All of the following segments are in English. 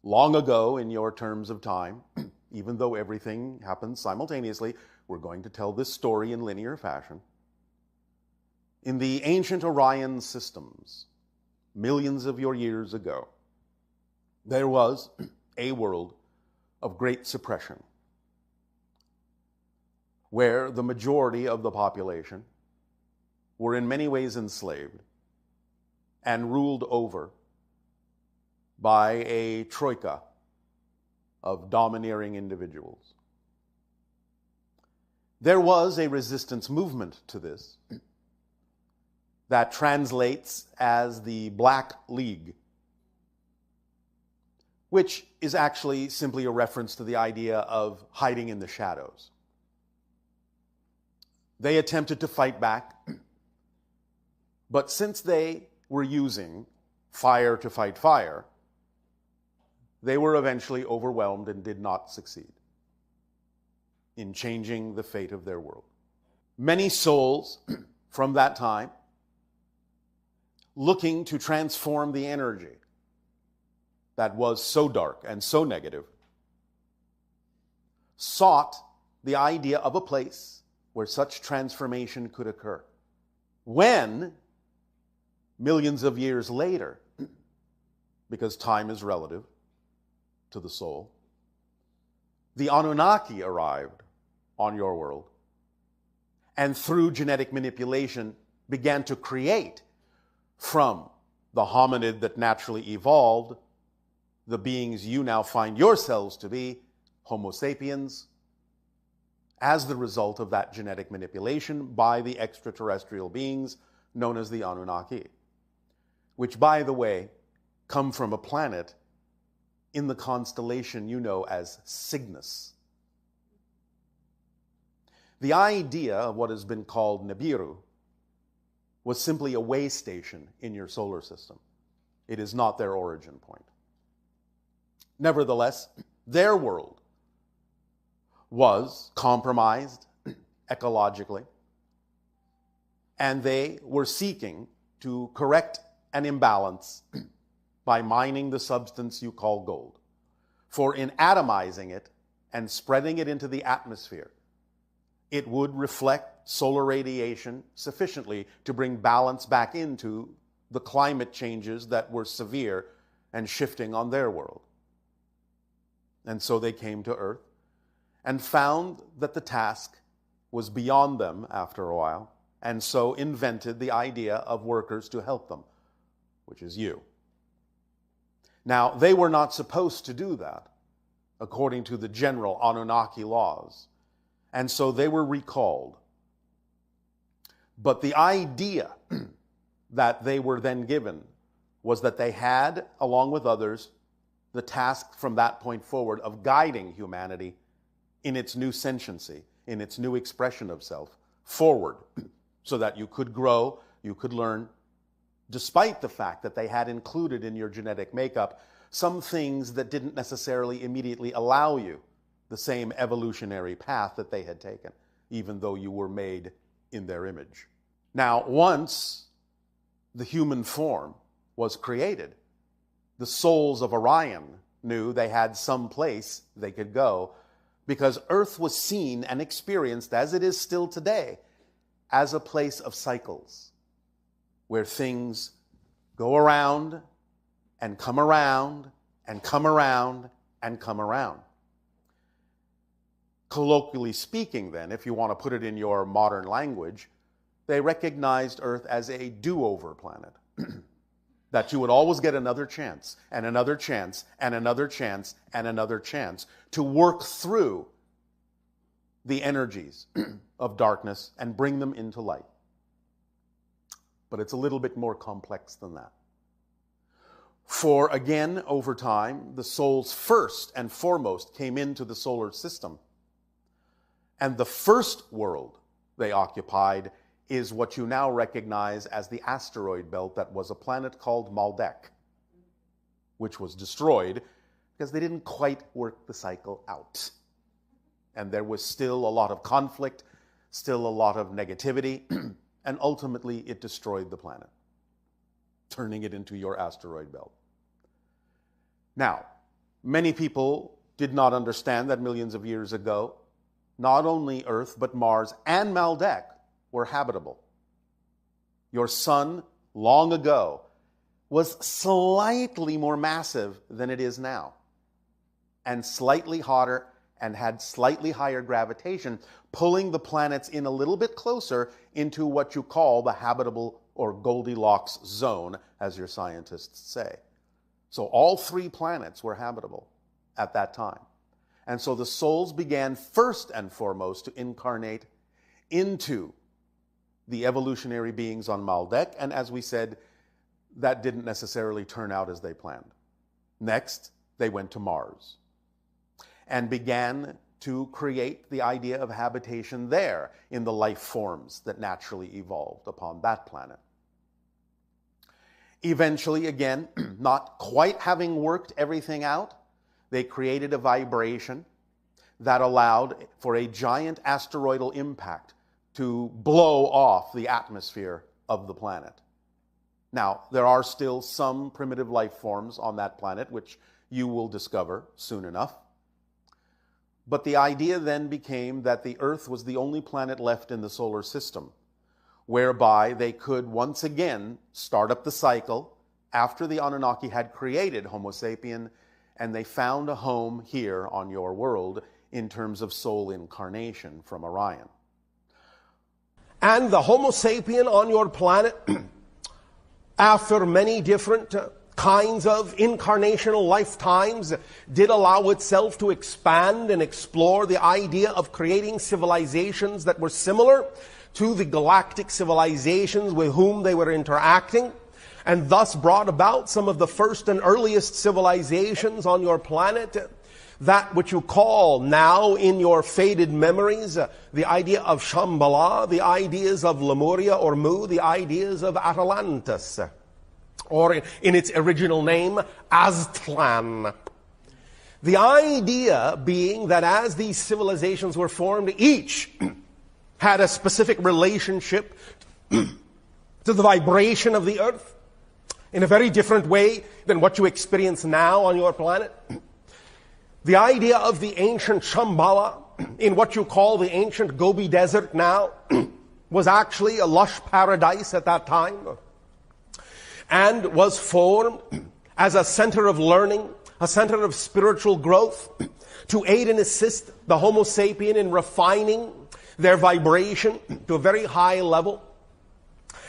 long ago in your terms of time, even though everything happens simultaneously, we're going to tell this story in linear fashion. In the ancient Orion systems, millions of your years ago, there was a world of great suppression, where the majority of the population were in many ways enslaved and ruled over by a troika of domineering individuals. There was a resistance movement to this that translates as the Black League, which is actually simply a reference to the idea of hiding in the shadows. They attempted to fight back, but since they were using fire to fight fire, they were eventually overwhelmed and did not succeed in changing the fate of their world. Many souls from that time, looking to transform the energy that was so dark and so negative, sought the idea of a place where such transformation could occur. When, millions of years later, because time is relative to the soul, the Anunnaki arrived on your world and through genetic manipulation began to create from the hominid that naturally evolved the beings you now find yourselves to be, Homo sapiens, as the result of that genetic manipulation by the extraterrestrial beings known as the Anunnaki, which, by the way, come from a planet in the constellation you know as Cygnus. The idea of what has been called Nibiru was simply a way station in your solar system. It is not their origin point. Nevertheless, their world was compromised ecologically, and they were seeking to correct an imbalance by mining the substance you call gold. For in atomizing it and spreading it into the atmosphere, it would reflect solar radiation sufficiently to bring balance back into the climate changes that were severe and shifting on their world. And so they came to Earth and found that the task was beyond them after a while, and so invented the idea of workers to help them, which is you. Now, they were not supposed to do that, according to the general Anunnaki laws, and so they were recalled. But the idea that they were then given was that they had, along with others, the task from that point forward of guiding humanity in its new sentiency, in its new expression of self, forward, so that you could grow, you could learn, despite the fact that they had included in your genetic makeup some things that didn't necessarily immediately allow you the same evolutionary path that they had taken, even though you were made in their image. Now, once the human form was created, the souls of Orion knew they had some place they could go, because Earth was seen and experienced, as it is still today, as a place of cycles, where things go around and come around and come around and come around. Colloquially speaking, then, if you want to put it in your modern language, they recognized Earth as a do-over planet. That you would always get another chance, and another chance, and another chance, and another chance to work through the energies of darkness and bring them into light. But it's a little bit more complex than that. For again, over time, the souls first and foremost came into the solar system. And the first world they occupied is what you now recognize as the asteroid belt that was a planet called Maldek, which was destroyed because they didn't quite work the cycle out. And there was still a lot of conflict, still a lot of negativity, and ultimately it destroyed the planet, turning it into your asteroid belt. Now, Many people did not understand that millions of years ago, not only Earth, but Mars and Maldek were habitable. Your sun, long ago, was slightly more massive than it is now, and slightly hotter and had slightly higher gravitation, pulling the planets in a little bit closer into what you call the habitable or Goldilocks zone, as your scientists say. So all 3 planets were habitable at that time. And so the souls began first and foremost to incarnate into the evolutionary beings on Maldek, and as we said, that didn't necessarily turn out as they planned. Next, they went to Mars and began to create the idea of habitation there in the life forms that naturally evolved upon that planet. Eventually, again, not quite having worked everything out, they created a vibration that allowed for a giant asteroidal impact to blow off the atmosphere of the planet. Now, there are still some primitive life forms on that planet, which you will discover soon enough. But the idea then became that the Earth was the only planet left in the solar system, whereby they could once again start up the cycle after the Anunnaki had created Homo sapien, and they found a home here on your world in terms of soul incarnation from Orion. And the Homo sapien on your planet, after many different kinds of incarnational lifetimes, did allow itself to expand and explore the idea of creating civilizations that were similar to the galactic civilizations with whom they were interacting, and thus brought about some of the first and earliest civilizations on your planet, that which you call now in your faded memories, the idea of Shambhala, the ideas of Lemuria or Mu, the ideas of Atlantis, or in its original name, Aztlan. The idea being that as these civilizations were formed, each had a specific relationship to the vibration of the earth in a very different way than what you experience now on your planet. The idea of the ancient Shambhala, in what you call the ancient Gobi Desert now, was actually a lush paradise at that time, and was formed as a center of learning, a center of spiritual growth, to aid and assist the Homo sapien in refining their vibration to a very high level.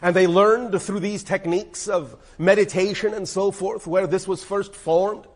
And they learned through these techniques of meditation and so forth, where this was first formed,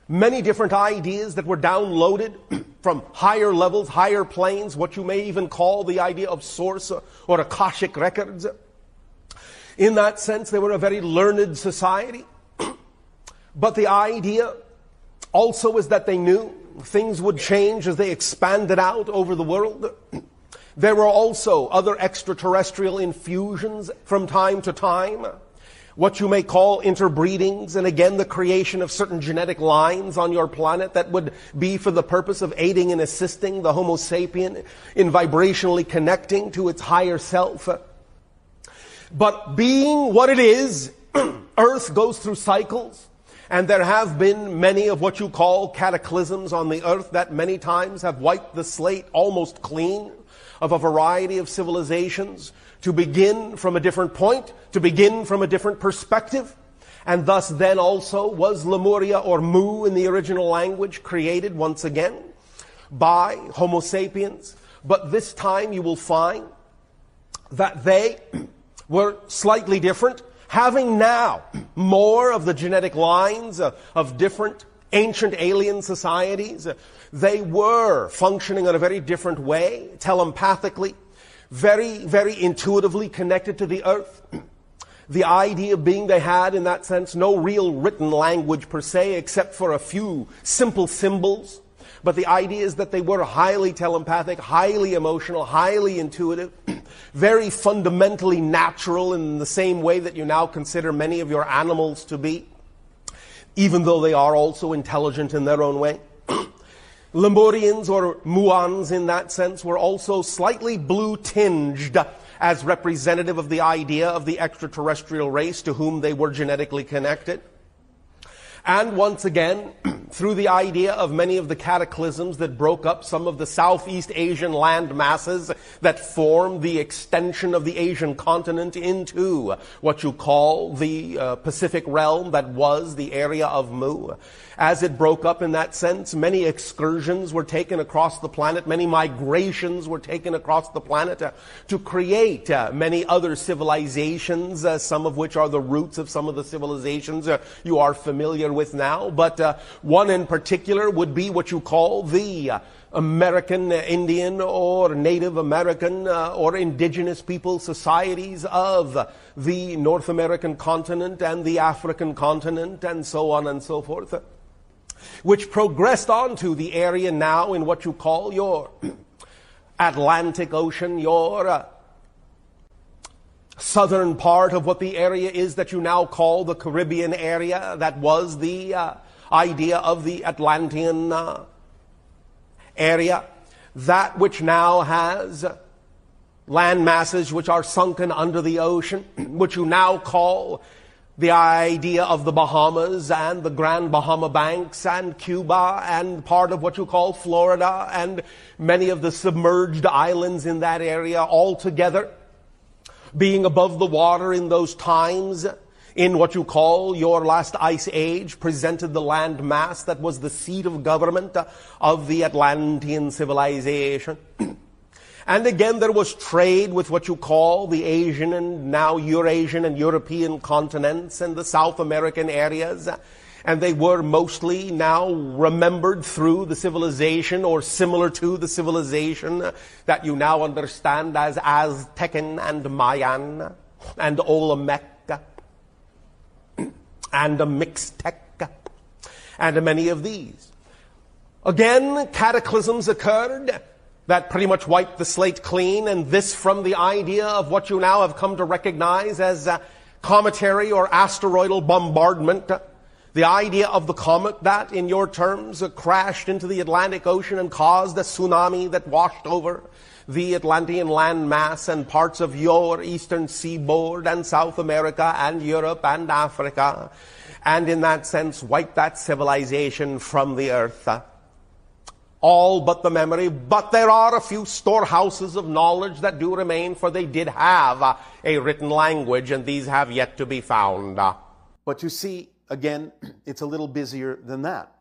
many different ideas that were downloaded from higher levels, higher planes, what you may even call the idea of source or Akashic records. In that sense, they were a very learned society. But the idea also is that they knew things would change as they expanded out over the world. There were also other extraterrestrial infusions from time to time, what you may call interbreedings, and again the creation of certain genetic lines on your planet that would be for the purpose of aiding and assisting the Homo sapien in vibrationally connecting to its higher self. But being what it is, Earth goes through cycles, and there have been many of what you call cataclysms on the Earth that many times have wiped the slate almost clean of a variety of civilizations, to begin from a different point, to begin from a different perspective. And thus then also was Lemuria or Mu in the original language created once again by Homo sapiens. But this time you will find that they were slightly different, having now more of the genetic lines of different ancient alien societies. They were functioning in a very different way, telepathically, very, very intuitively connected to the earth. The idea being they had, in that sense, no real written language per se, except for a few simple symbols. But the idea is that they were highly telepathic, highly emotional, highly intuitive, very fundamentally natural in the same way that you now consider many of your animals to be, even though they are also intelligent in their own way. Lemurians or Muans in that sense were also slightly blue-tinged as representative of the idea of the extraterrestrial race to whom they were genetically connected. And once again, through the idea of many of the cataclysms that broke up some of the Southeast Asian land masses that formed the extension of the Asian continent into what you call the Pacific realm that was the area of Mu. As it broke up in that sense, many excursions were taken across the planet, many migrations were taken across the planet to create many other civilizations, some of which are the roots of some of the civilizations you are familiar with now. But one in particular would be what you call the American Indian or Native American or indigenous people societies of the North American continent and the African continent and so on and so forth, which progressed onto the area now in what you call your Atlantic Ocean, your southern part of what the area is that you now call the Caribbean area. That was the idea of the Atlantean area, that which now has land masses which are sunken under the ocean, which you now call the idea of the Bahamas and the Grand Bahama Banks and Cuba and part of what you call Florida and many of the submerged islands in that area all together, being above the water in those times in what you call your last ice age, presented the land mass that was the seat of government of the Atlantean civilization. And again, there was trade with what you call the Asian and now Eurasian and European continents and the South American areas. And they were mostly now remembered through the civilization or similar to the civilization that you now understand as Aztecan and Mayan and Olmec and a Mixtec and many of these. Again, cataclysms occurred that pretty much wiped the slate clean, and this from the idea of what you now have come to recognize as cometary or asteroidal bombardment. The idea of the comet that, in your terms, crashed into the Atlantic Ocean and caused a tsunami that washed over the Atlantean land mass and parts of your eastern seaboard and South America and Europe and Africa, and in that sense wiped that civilization from the earth. All but the memory, but there are a few storehouses of knowledge that do remain, for they did have a written language, and these have yet to be found. But you see, again, it's a little busier than that.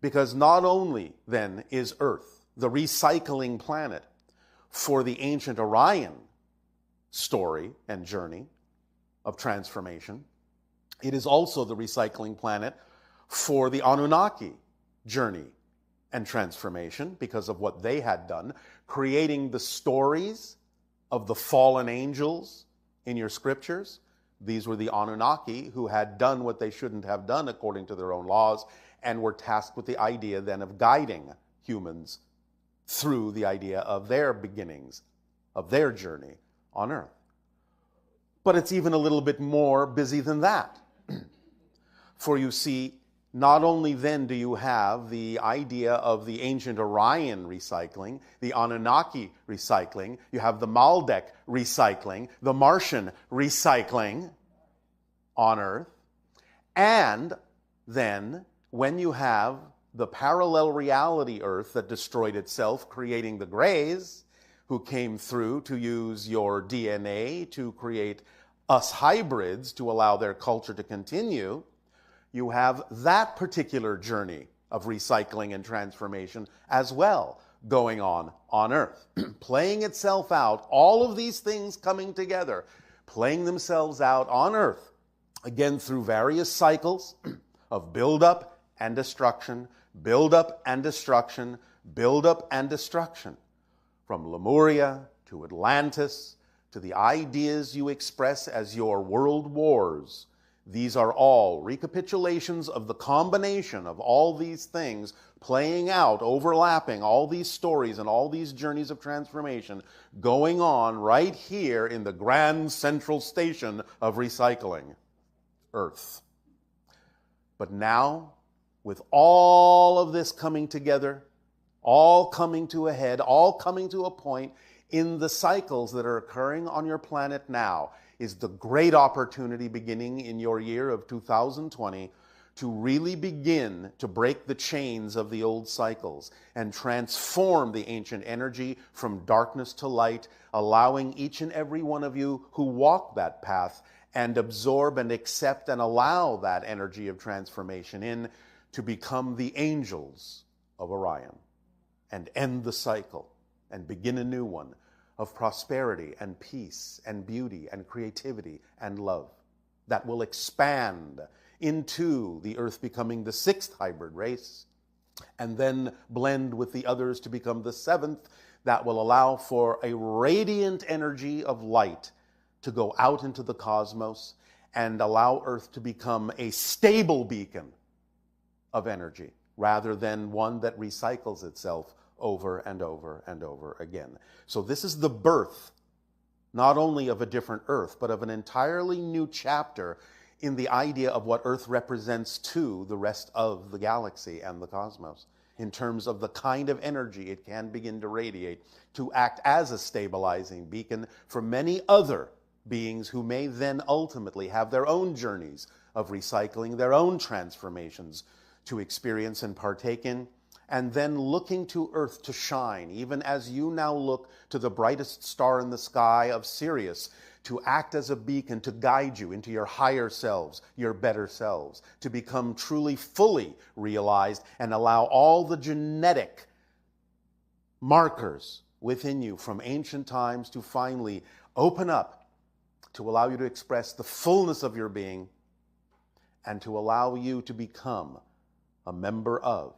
Because not only, then, is Earth the recycling planet for the ancient Orion story and journey of transformation, it is also the recycling planet for the Anunnaki journey and transformation because of what they had done, creating the stories of the fallen angels in your scriptures. These were the Anunnaki who had done what they shouldn't have done according to their own laws and were tasked with the idea then of guiding humans through the idea of their beginnings, of their journey on earth. But it's even a little bit more busy than that. For you see, not only then do you have the idea of the ancient Orion recycling, the Anunnaki recycling, you have the Maldek recycling, the Martian recycling on Earth, and then when you have the parallel reality Earth that destroyed itself, creating the Greys, who came through to use your DNA to create us hybrids to allow their culture to continue, you have that particular journey of recycling and transformation as well going on Earth, playing itself out, all of these things coming together, playing themselves out on Earth, again through various cycles of build-up and destruction, build-up and destruction, build-up and destruction, from Lemuria to Atlantis to the ideas you express as your world wars. These are all recapitulations of the combination of all these things playing out, overlapping, all these stories and all these journeys of transformation going on right here in the grand central station of recycling, Earth. But now, with all of this coming together, all coming to a head, all coming to a point in the cycles that are occurring on your planet now, is the great opportunity beginning in your year of 2020 to really begin to break the chains of the old cycles and transform the ancient energy from darkness to light, allowing each and every one of you who walk that path and absorb and accept and allow that energy of transformation in to become the angels of Orion and end the cycle and begin a new one of prosperity and peace and beauty and creativity and love that will expand into the Earth becoming the 6th hybrid race, and then blend with the others to become the 7th, that will allow for a radiant energy of light to go out into the cosmos and allow Earth to become a stable beacon of energy, rather than one that recycles itself over and over and over again. So this is the birth, not only of a different Earth, but of an entirely new chapter in the idea of what Earth represents to the rest of the galaxy and the cosmos, in terms of the kind of energy it can begin to radiate to act as a stabilizing beacon for many other beings who may then ultimately have their own journeys of recycling, their own transformations to experience and partake in, and then looking to Earth to shine, even as you now look to the brightest star in the sky of Sirius, to act as a beacon to guide you into your higher selves, your better selves, to become truly fully realized and allow all the genetic markers within you from ancient times to finally open up, to allow you to express the fullness of your being and to allow you to become a member of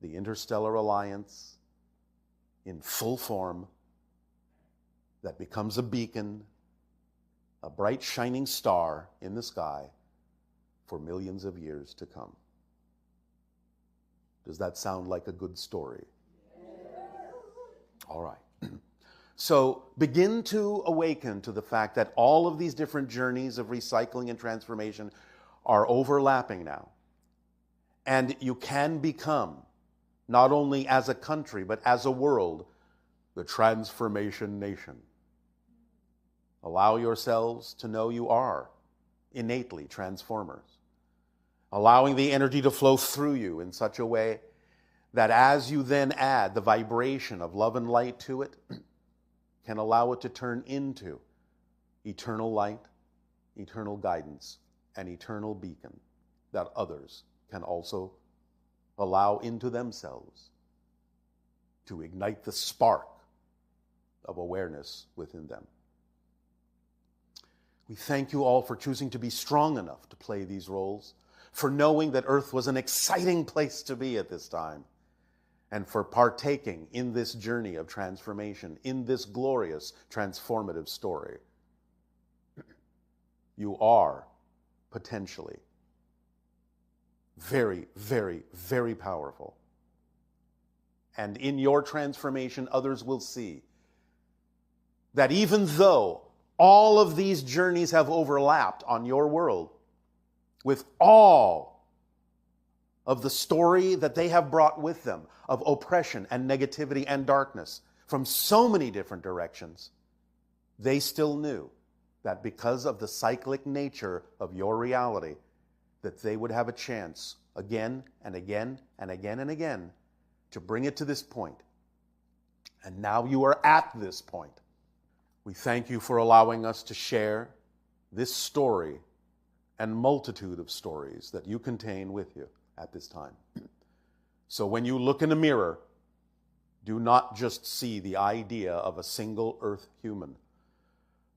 the Interstellar Alliance in full form, that becomes a beacon, a bright shining star in the sky for millions of years to come. Does that sound like a good story? All right. So begin to awaken to the fact that all of these different journeys of recycling and transformation are overlapping now. And you can become, not only as a country, but as a world, the transformation nation. Allow yourselves to know you are innately transformers, allowing the energy to flow through you in such a way that as you then add the vibration of love and light to it, can allow it to turn into eternal light, eternal guidance, and eternal beacon that others can also allow into themselves to ignite the spark of awareness within them. We thank you all for choosing to be strong enough to play these roles, for knowing that Earth was an exciting place to be at this time, and for partaking in this journey of transformation, in this glorious transformative story. You are potentially very, very, very powerful. And in your transformation, others will see that even though all of these journeys have overlapped on your world, with all of the story that they have brought with them of oppression and negativity and darkness from so many different directions, they still knew that because of the cyclic nature of your reality, that they would have a chance again and again and again and again to bring it to this point. And now you are at this point. We thank you for allowing us to share this story and multitude of stories that you contain with you at this time. So when you look in a mirror, do not just see the idea of a single Earth human,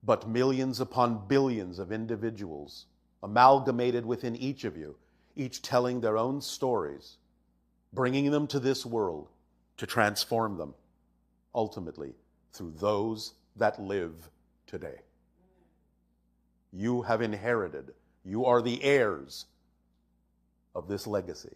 but millions upon billions of individuals amalgamated within each of you, each telling their own stories, bringing them to this world to transform them, ultimately through those that live today. You have inherited, you are the heirs of this legacy.